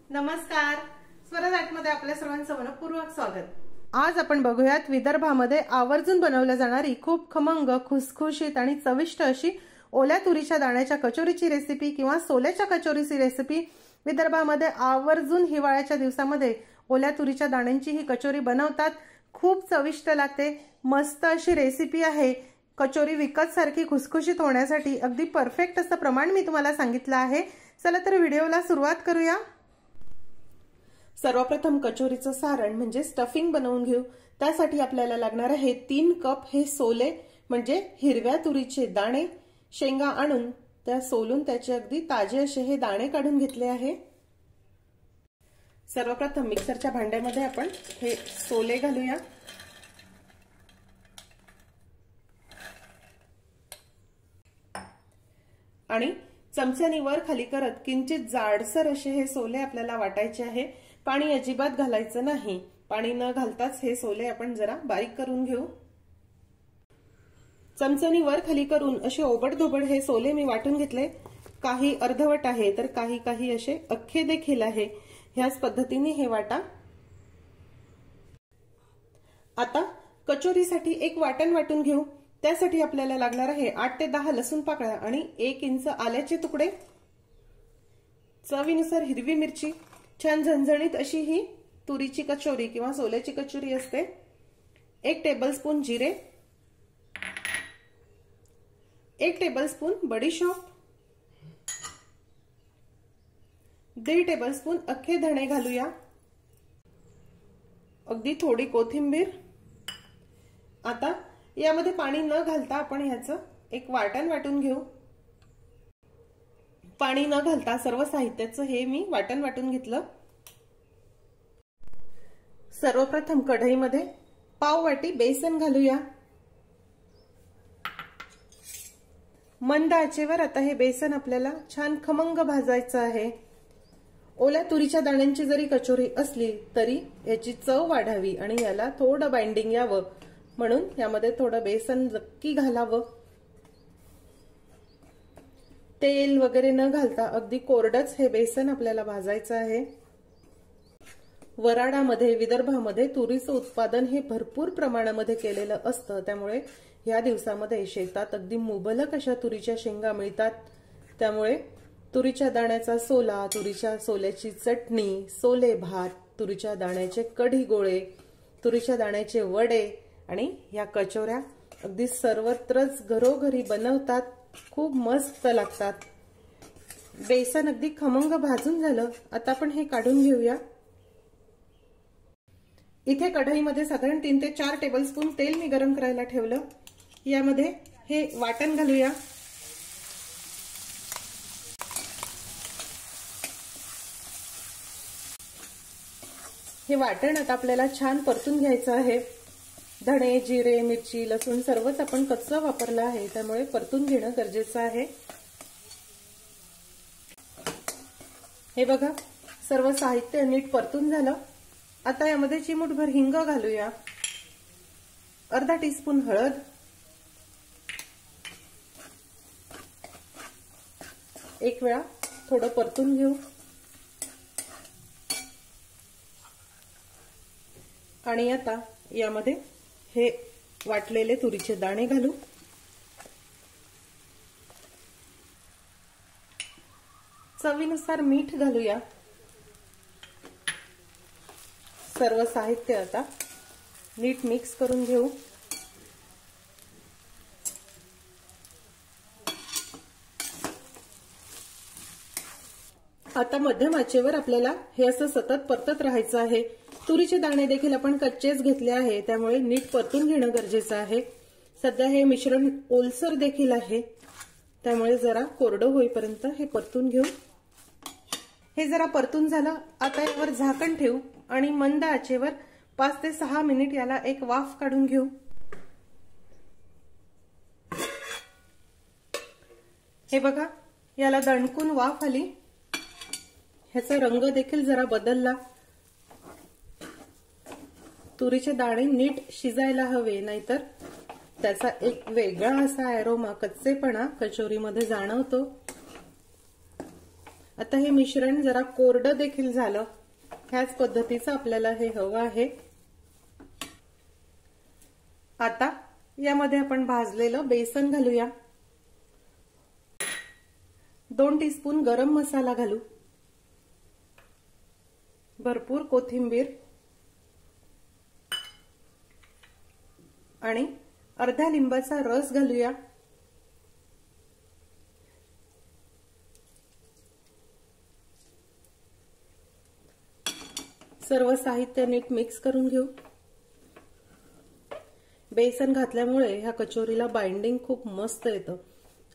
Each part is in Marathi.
नमस्कार, स्वराज आर्टमध्ये आपल्या सर्वांचं मनपूर्वक स्वागत। आज आपण बघूयात विदर्भामध्ये आवर्जून बनवल्या जाणारी खूप खमंग, खुसखुशीत आणि चविष्ट अशी ओल्या तुरीच्या दाण्याच्या कचोरीची रेसिपी किंवा सोल्याच्या कचोरीची रेसिपी। विदर्भामध्ये आवर्जून हिवाळ्याच्या दिवसामध्ये ओल्या तुरीच्या दाण्यांची ही कचोरी बनवतात। खूप चविष्ट लागते, मस्त अशी रेसिपी आहे। कचोरी विकत सारखी खुसखुशीत होण्यासाठी अगदी परफेक्ट असं प्रमाण मी तुम्हाला सांगितलं आहे। चला तर व्हिडिओला सुरुवात करूया। सर्वप्रथम कचोरीचं सारण म्हणजे स्टफिंग बनवून घेऊ। त्यासाठी आपल्याला लागणार आहे 3 कप हे सोले म्हणजे हिरव्या तुरीचे दाणे। शेंगा आणून त्या सोलून त्याचे अगदी ताजे असे हे दाणे काढून घेतले आहे। सर्वप्रथम मिक्सरच्या भांड्यामध्ये आपण हे सोले घालूया आणि चमच्यानी वर खाली करत किंचित जाडसर असे हे सोले आपल्याला वाटायचे आहे। पाणी अजिबात घालायचं नाही। पाणी न घालताच हे सोले आपण जरा बारीक करून घेऊ। चमच्यानी वर खाली करून असे ओबडधोबड हे सोले मी वाटून घेतले। काही अर्धवट आहे तर काही असे अख्खे देखील आहे। ह्याच पद्धतीने हे वाटा। आता कचोरीसाठी एक वाटण वाटून घेऊ। त्यासाठी आपल्याला लागणार आहे 8 ते 10 लसूण पाकळ्या आणि 1 इंच आल्याचे तुकडे। चवीनुसार हिरवी मिरची। छान झणझणीत अशी ही तुरीची कचोरी किंवा सोल्याची कचोरी असते। 1 टेबलस्पून जिरे, 1 टेबलस्पून बडीशोप, 1.5 टेबलस्पून अख्खे धणे घालूया। अगदी थोडी कोथिंबीर। आता यामध्ये पाणी न घालता आपण ह्याचं एक वाटण वाटून घेऊ। पाणी न घालता सर्व साहित्याचं हे मी वाटण वाटून घेतलं। सर्वप्रथम कढईमध्ये पाव वाटी बेसन घालूया। मंद आचेवर आता हे बेसन आपल्याला छान खमंग भाजायचं आहे। ओल्या तुरीच्या दाण्यांची जरी कचोरी असली तरी याची चव वाढावी आणि याला थोडं बाइंडिंग यावं म्हणून यामध्ये थोडं बेसन नक्की घालावं। तेल वगैरे न घालता अगदी कोरडच हे बेसन आपल्याला भाजायचं आहे। वराडामध्ये विदर्भामध्ये तुरीचं उत्पादन हे भरपूर प्रमाणामध्ये केलेलं असतं। त्यामुळे या दिवसामध्ये शेतात अगदी मुबलक अशा तुरीच्या शेंगा मिळतात। त्यामुळे तुरीच्या दाण्याचा सोला, तुरीच्या सोल्याची चटणी, सोले भात, तुरीच्या दाण्याचे कढी गोळे, तुरीच्या दाण्याचे वडे आणि या कचोऱ्या अगदी सर्वत्रच घरोघरी बनवतात। खूप मस्त लागतात। बेसन अगदी खमंग भाजून झालं। आता आपण हे काढून घेऊया। इथे कढईमध्ये साधारण 3 ते 4 टेबलस्पून तेल मी गरम करायला ठेवलं। यामध्ये हे वाटण घालूया। हे वाटण आता आपल्याला छान परतून घ्यायचं आहे। धणे, जिरे, मिरची, लसूण सर्वच आपण कच्चं वापरलं आहे। त्यामुळे परतून घेणं गरजेचं आहे। हे बघा, सर्व साहित्य नीट परतून झालं। आता यामध्ये चिमूटभर हिंग घालूया। अर्धा टीस्पून हळद, एक वेळा थोडं परतून घेऊ आणि आता यामध्ये हे वाटलेले तुरीचे दाणे घालू। चवीनुसार मीठ घालूया। सर्व साहित्य आता नीट मिक्स करून घेऊ। आता मध्यम आचेवर आपल्याला हे असं सतत परतत राहायचं आहे। तुरीचे दाणे देखील आपण कच्चेच घेतले आहे। त्यामुळे नीट परतून घेणं गरजेचं आहे। सध्या हे मिश्रण ओलसर देखील आहे। त्यामुळे जरा कोरडं होईपर्यंत हे परतून घेऊ। हे जरा परतून झालं। आता यावर झाकण ठेवू आणि मंद आचेवर 5 ते 6 मिनिट याला एक वाफ काढून घेऊ। हे बघा, याला दणकून वाफ आली। ह्याचा रंग देखील जरा बदलला। तुरीचे दाणे नीट शिजायला हवे, नाहीतर त्याचा एक वेगळा असा अरोमा, कच्चेपणा कचोरीमध्ये जाणवतो। आता हे मिश्रण जरा कोरडं देखील झालं, ह्याच पद्धतीचं आपल्याला हे हवं आहे। आता यामध्ये आपण भाजलेलं बेसन घालूया, 2 टीस्पून गरम मसाला घालू, भरपूर कोथिंबीर आणि अर्ध्या लिंबाचा रस घालूया। सर्व साहित्य नीट मिक्स करून घेऊ। बेसन घातल्यामुळे ह्या कचोरीला बाइंडिंग खूप मस्त येतं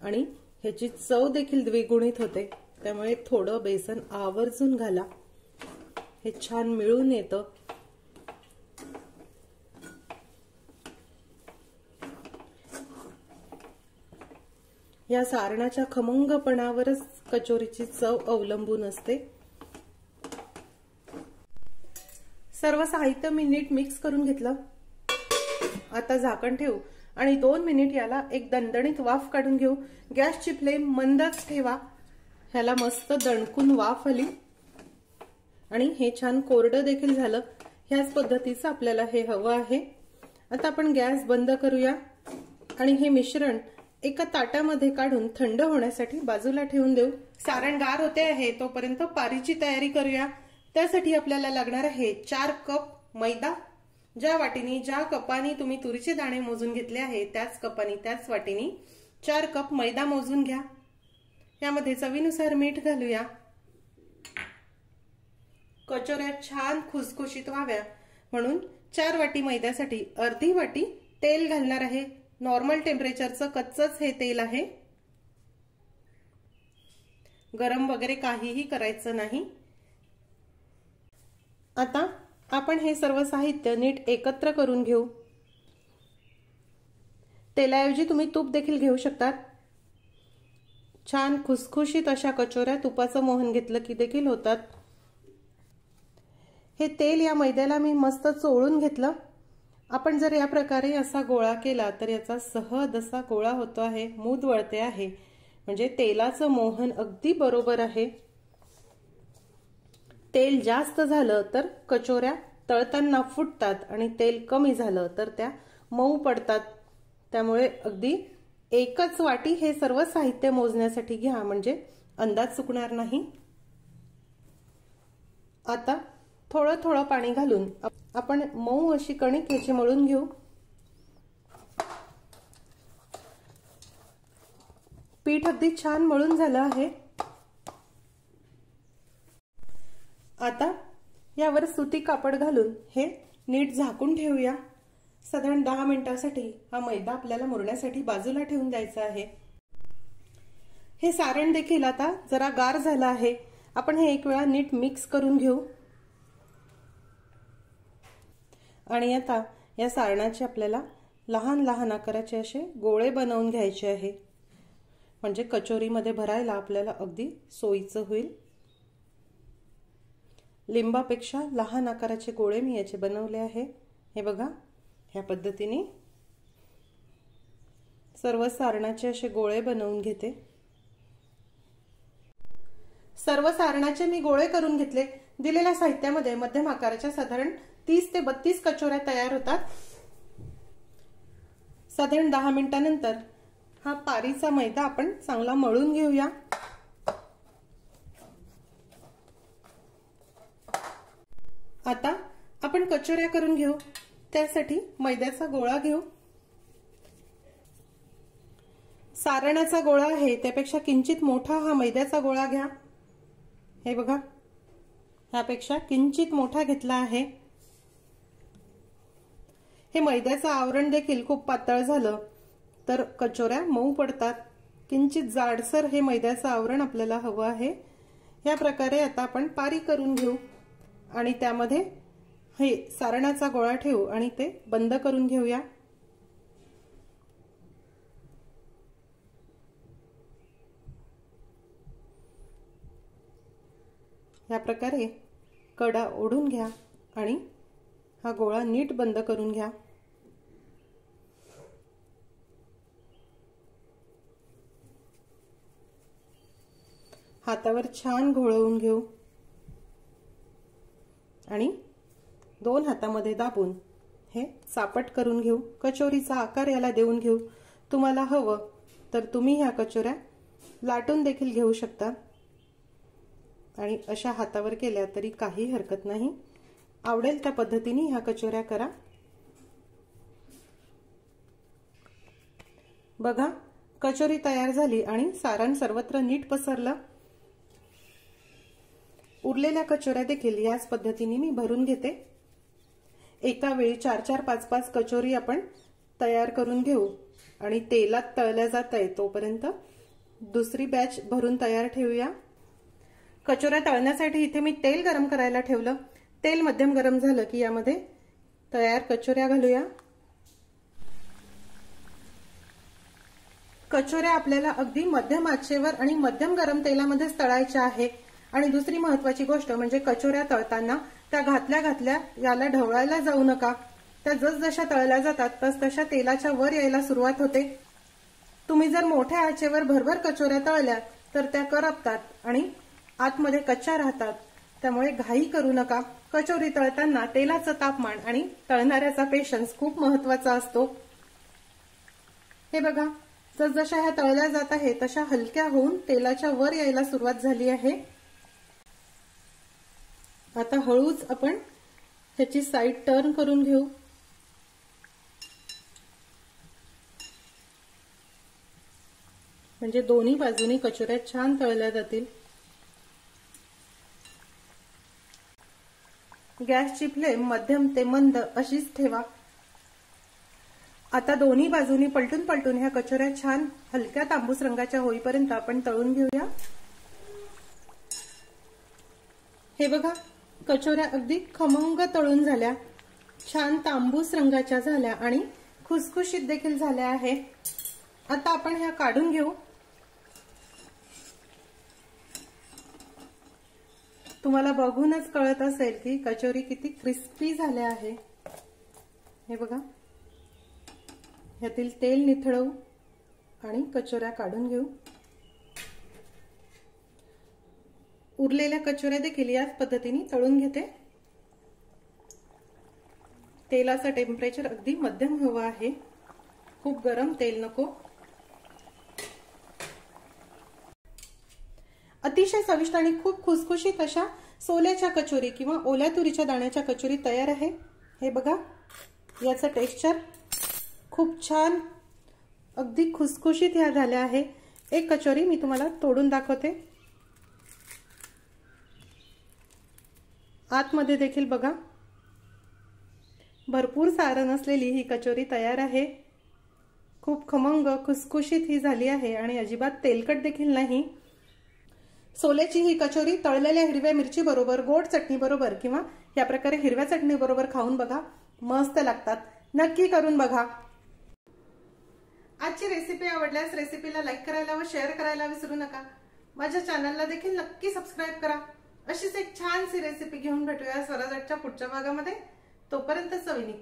आणि ह्याची चव देखील द्विगुणित होते, त्यामुळे थोडं बेसन आवर्जून घाला, हे छान मिळून येतं। या सारणाच्या खमंगपणावरच कचोरीची चव अवलंबून असते। सर्व साहित्य मी नीट मिक्स करून घेतलं। आता झाकण ठेवू आणि 2 मिनिट याला एक दणदणीत वाफ काढून घेऊ। गॅसची फ्लेम मंदच ठेवा, ह्याला मस्त दणकून वाफ आली आणि हे छान कोरडं देखील झालं। ह्याच पद्धतीचं आपल्याला हे हवं आहे। आता आपण गॅस बंद करूया आणि हे मिश्रण एका ताटामध्ये काढून थंड होण्यासाठी बाजूला ठेवून देऊ। सारण गार होते आहे तोपर्यंत पारीची तयारी करूया। त्यासाठी आपल्याला लागणार आहे 4 कप मैदा। ज्या वाटीनी, ज्या कपानी तुम्ही तुरीचे दाणे मोजून घेतले आहे त्याच कपानी, त्याच वाटीनी 4 कप मैदा मोजून घ्या। यामध्ये चवीनुसार मीठ घालूया। कचोऱ्या छान खुसखुशीत व्हाव्या म्हणून 4 वाटी मैद्यासाठी अर्धी वाटी तेल घालणार आहे। नॉर्मल टेम्परेचरचं कच्चंच हे तेल आहे, गरम वगैरे काहीही करायचं नाही। आता आपण हे सर्व साहित्य नीट एकत्र करून घेऊ। तेलाऐवजी तुम्ही तूप देखील घेऊ शकतात। छान खुसखुशीत अशा कचोऱ्या तुपाचं मोहन घेतलं की देखील होतात। हे तेल या मैद्याला मी मस्त चोळून घेतलं। आपण जर या प्रकारे असा गोळा केला तर याचा सहज असा गोळा होतो आहे, मूद वळते आहे, म्हणजे तेलाचं मोहन अगदी बरोबर आहे। तेल जास्त झालं तर कचोऱ्या तळताना फुटतात आणि तेल कमी झालं तर त्या मऊ पडतात। त्यामुळे अगदी एकच वाटी हे सर्व साहित्य मोजण्यासाठी घ्या, म्हणजे अंदाज चुकणार नाही। आता थोडं थोडं पाणी घालून आपण मऊ अशी कणिक याची मळून घेऊ। पीठ अगदी छान मळून झालं आहे। आता यावर सुती कापड घालून हे नीट झाकून ठेवूया। साधारण 10 मिनिटांसाठी हा मैदा आपल्याला मुरण्यासाठी बाजूला ठेवून द्यायचा आहे। हे सारण देखील आता जरा गार झालं आहे। आपण हे एक वेळा नीट मिक्स करून घेऊ आणि आता या सारणाचे आपल्याला लहान लहान आकाराचे असे गोळे बनवून घ्यायचे आहे, म्हणजे कचोरीमध्ये भरायला आपल्याला अगदी सोयीचं होईल। लिंबापेक्षा लहान आकाराचे गोळे मी याचे बनवले आहे। हे बघा, ह्या पद्धतीने सर्व सारणाचे असे गोळे बनवून घेते। सर्व सारणाचे मी गोळे करून घेतले। दिलेल्या साहित्यामध्ये मध्यम आकाराच्या साधारण 30 ते 32 कचोऱ्या तयार होतात। साधारण 10 मिनिटांनंतर हा पारीचा मैदा आपण चांगला मळून घेऊया। आता आपण कचोऱ्या करून घेऊ। त्यासाठी मैद्याचा गोळा घेऊ। सारणाचा गोळा आहे त्यापेक्षा किंचित मोठा हा मैद्याचा गोळा घ्या। हे बघा, ह्यापेक्षा किंचित मोठा घेतला आहे। हे मैद्याचं आवरण देखील खूप पातळ झालं तर कचोऱ्या मऊ पडतात। किंचित जाडसर हे मैद्याचं आवरण आपल्याला हवं आहे। या प्रकारे आता आपण पारी करून घेऊ आणि त्यामध्ये हे सारणाचा गोळा ठेवू आणि ते बंद करून घेऊया। या प्रकारे कडा ओढून घ्या आणि हा गोळा नीट बंद करून घ्या। हातावर छान घोळवून घेऊ आणि 2 हातामध्ये दाबून हे चापट करून घेऊ। कचोरीचा आकार याला देऊन घेऊ। तुम्हाला हवं तर तुम्ही ह्या कचोऱ्या लाटून देखील घेऊ शकता आणि अशा हातावर केल्या तरी काही हरकत नाही। आवडेल त्या पद्धतीने ह्या कचोऱ्या करा। बघा, कचोरी तयार झाली आणि सारण सर्वत्र नीट पसरलं। उरलेल्या कचोऱ्या देखील याच पद्धतीने मी भरून घेते। एका वेळी 4-4, 5-5 कचोरी आपण तयार करून घेऊ आणि तेलात तळल्या जात आहे तोपर्यंत दुसरी बॅच भरून तयार ठेवूया। कचोऱ्या तळण्यासाठी इथे मी तेल गरम करायला ठेवलं। तेल मध्यम गरम झालं की यामध्ये तयार कचोऱ्या घालूया। कचोऱ्या आपल्याला अगदी मध्यम आचेवर आणि मध्यम गरम तेलामध्येच तळायच्या आहे। आणि दुसरी महत्त्वाची गोष्ट म्हणजे कचोऱ्या तळताना त्या घातल्या याला ढवळायला जाऊ नका। त्या जसजशा तळल्या जातात तसतशा तेलाच्या वर यायला सुरुवात होते। तुम्ही जर मोठ्या आचेवर भरभर कचोऱ्या तळल्या तर त्या करपतात आणि आतमध्ये कच्च्या राहतात। त्यामुळे घाई करू नका। कचोरी तळताना तेलाचं तापमान आणि तळणाऱ्याचा पेशन्स खूप महत्त्वाचा असतो। हे बघा, जसजशा ह्या तळल्या जात आहे तशा हलक्या होऊन तेलाच्या वर यायला सुरुवात झाली आहे। आता हळूच आपण ह्याची साईड टर्न करून घेऊ। म्हणजे दोन्ही बाजूनी कचोऱ्या छान तळल्या जातील। गॅसची फ्लेम मध्यम ते मंद अशीच ठेवा। आता दोन्ही बाजूनी पलटून ह्या कचोऱ्या छान हलक्या तांबूस रंगाच्या होईपर्यंत आपण तळून घेऊया। हे बघा, कचोऱ्या अगदी खमंग तळून झाल्या, छान तांबूस रंगाच्या झाल्या आणि खुसखुशीत देखील झाल्या आहे। आता आपण ह्या काढून घेऊ। तुम्हाला बघूनच कळत असेल की कचोरी किती क्रिस्पी झाल्या आहे। हे बघा, ह्यातील तेल निथळवू आणि कचोऱ्या काढून घेऊ। उरलेल्या कचोऱ्या देखील याच पद्धतीने तळून घेते। तेलाचं टेम्परेचर अगदी मध्यम हवं आहे, खूप गरम तेल नको। अतिशय चविष्ट आणि खूप खुसखुशीत अशा सोल्याच्या कचोरी किंवा ओल्या तुरीच्या दाण्याच्या कचोरी तयार आहे। हे बघा, याचं टेक्स्चर खूप छान अगदी खुसखुशीत ह्या झाल्या आहे। एक कचोरी मी तुम्हाला तोडून दाखवते। आतमध्ये देखील बघा, भरपूर सारण असलेली ही कचोरी तयार आहे। खूप खमंग खुसखुशीत ही झाली आहे आणि अजिबात तेलकट देखील नाही। सोल्याची ही कचोरी तळलेल्या हिरव्या मिरची बरोबर, गोड चटणी बरोबर किंवा या प्रकारे हिरव्या चटणी बरोबर खाऊन बघा, मस्त लागतात। नक्की करून बघा। आजची रेसिपी आवडल्यास रेसिपीला लाईक करायला व शेअर करायला विसरू नका। माझ्या चॅनलला देखील नक्की सबस्क्राइब करा। अशीच एक छानसी रेसिपी घेऊन भेटूया स्वराजच्या पुढच्या भागामध्ये। तोपर्यंत चवीने